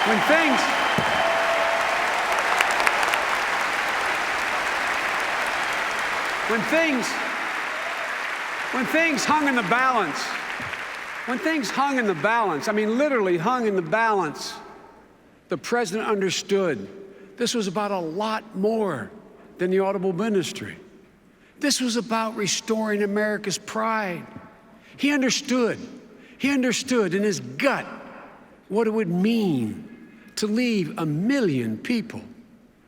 When things hung in the balance, I mean, literally hung in the balance, the president understood this was about a lot more than the automobile industry. This was about restoring America's pride. He understood in his gut what it would mean to leave 1 million people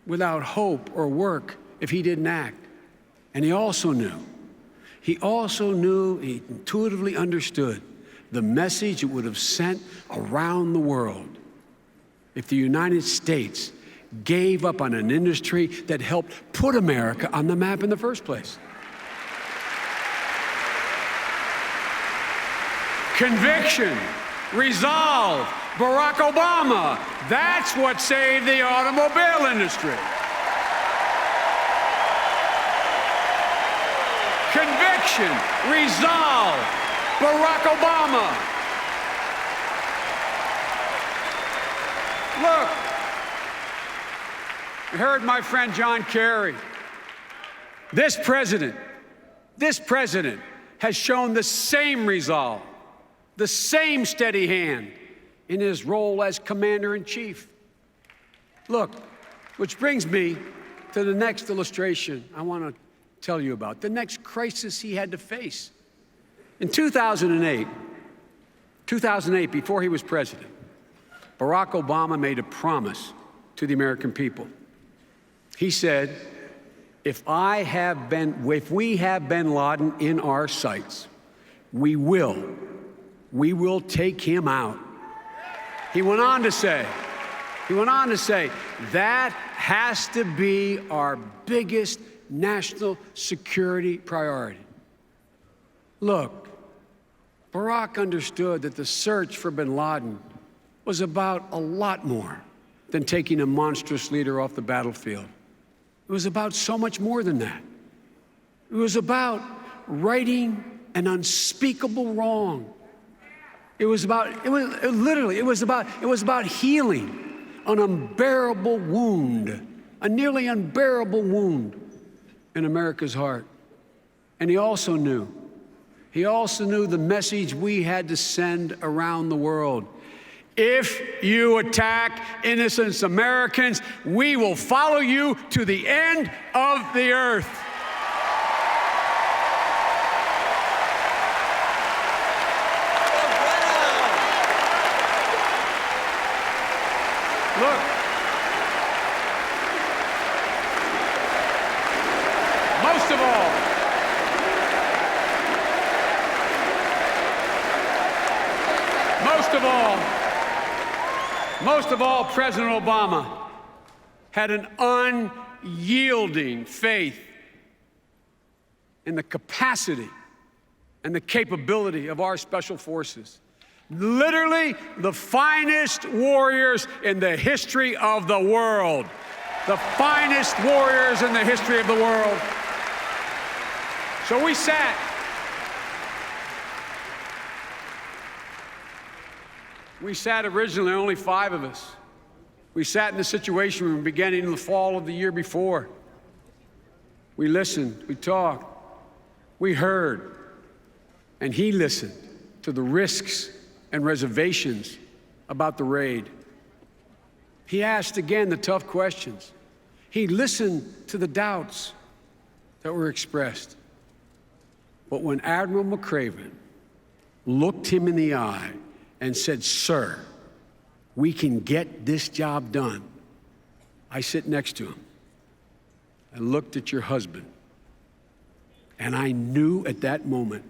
without hope or work if he didn't act. And he intuitively understood the message it would have sent around the world if the United States gave up on an industry that helped put America on the map in the first place. Conviction, resolve, Barack Obama. That's what saved the automobile industry. Conviction, resolve, Barack Obama. Look, you heard my friend John Kerry. This president has shown the same resolve, the same steady hand in his role as commander-in-chief. Look, which brings me to the next illustration I want to tell you about, the next crisis he had to face. In 2008, before he was president, Barack Obama made a promise to the American people. He said, if we have bin Laden in our sights, we will take him out. He went on to say, that has to be our biggest national security priority. Look, Barack understood that the search for bin Laden was about a lot more than taking a monstrous leader off the battlefield. It was about so much more than that. It was about righting an unspeakable wrong. It was about healing an unbearable wound, a nearly unbearable wound in America's heart. And he also knew the message we had to send around the world. If you attack innocent Americans, we will follow you to the end of the earth. Look, most of all, President Obama had an unyielding faith in the capacity and the capability of our special forces. Literally the finest warriors in the history of the world. The finest warriors in the history of the world. So we sat. Originally, only 5 of us. We sat in the situation we were beginning in the fall of the year before. We listened, we talked, we heard, and he listened to the risks and reservations about the raid. He asked again the tough questions. He listened to the doubts that were expressed. But when Admiral McCraven looked him in the eye and said, "Sir, we can get this job done," I sit next to him. I looked at your husband, and I knew at that moment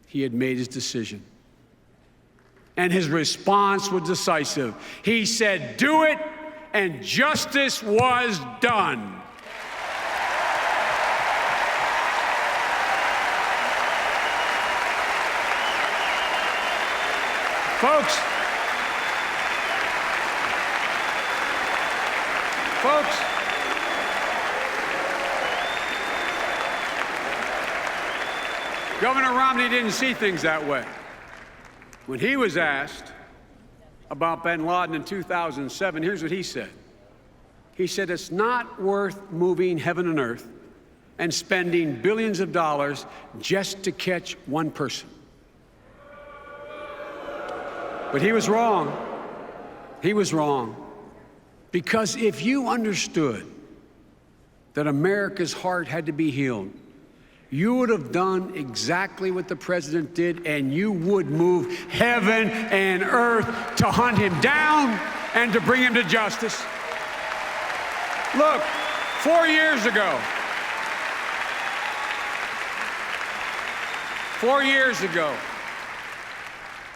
he had made his decision. And his response was decisive. He said, "Do it," and justice was done. Folks, Governor Romney didn't see things that way. When he was asked, about bin Laden in 2007, here's what he said. He said, it's not worth moving heaven and earth and spending billions of dollars just to catch one person. But he was wrong. He was wrong. Because if you understood that America's heart had to be healed, you would have done exactly what the president did, and you would move heaven and earth to hunt him down and to bring him to justice. Look, 4 years ago, 4 years ago,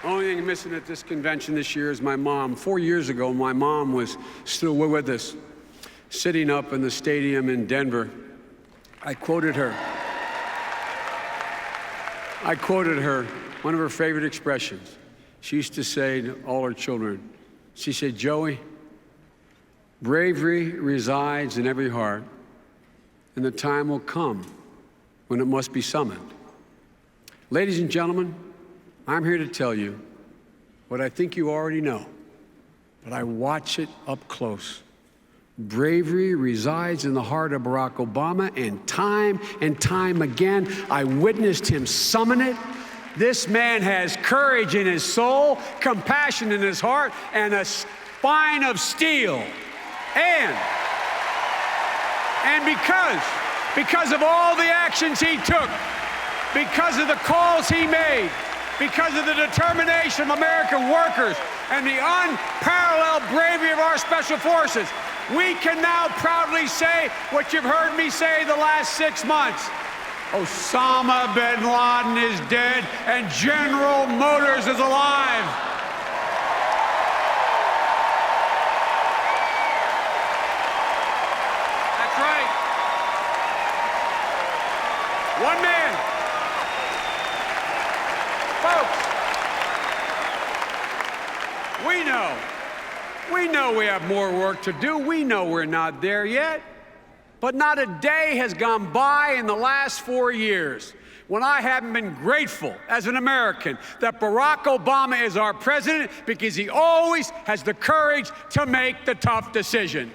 only thing missing at this convention this year is my mom. 4 years ago, my mom was still with us, sitting up in the stadium in Denver. I quoted her, one of her favorite expressions. She used to say to all her children, she said, Joey, bravery resides in every heart, and the time will come when it must be summoned. Ladies and gentlemen, I'm here to tell you what I think you already know, but I watch it up close. Bravery resides in the heart of Barack Obama, and time again, I witnessed him summon it. This man has courage in his soul, compassion in his heart, and a spine of steel. And because of all the actions he took, because of the calls he made, because of the determination of American workers and the unparalleled bravery of our special forces, we can now proudly say what you've heard me say the last 6 months. Osama bin Laden is dead and General Motors is alive. That's right. One man. Folks, we know we have more work to do. We know we're not there yet. But not a day has gone by in the last 4 years when I haven't been grateful as an American that Barack Obama is our president, because he always has the courage to make the tough decision.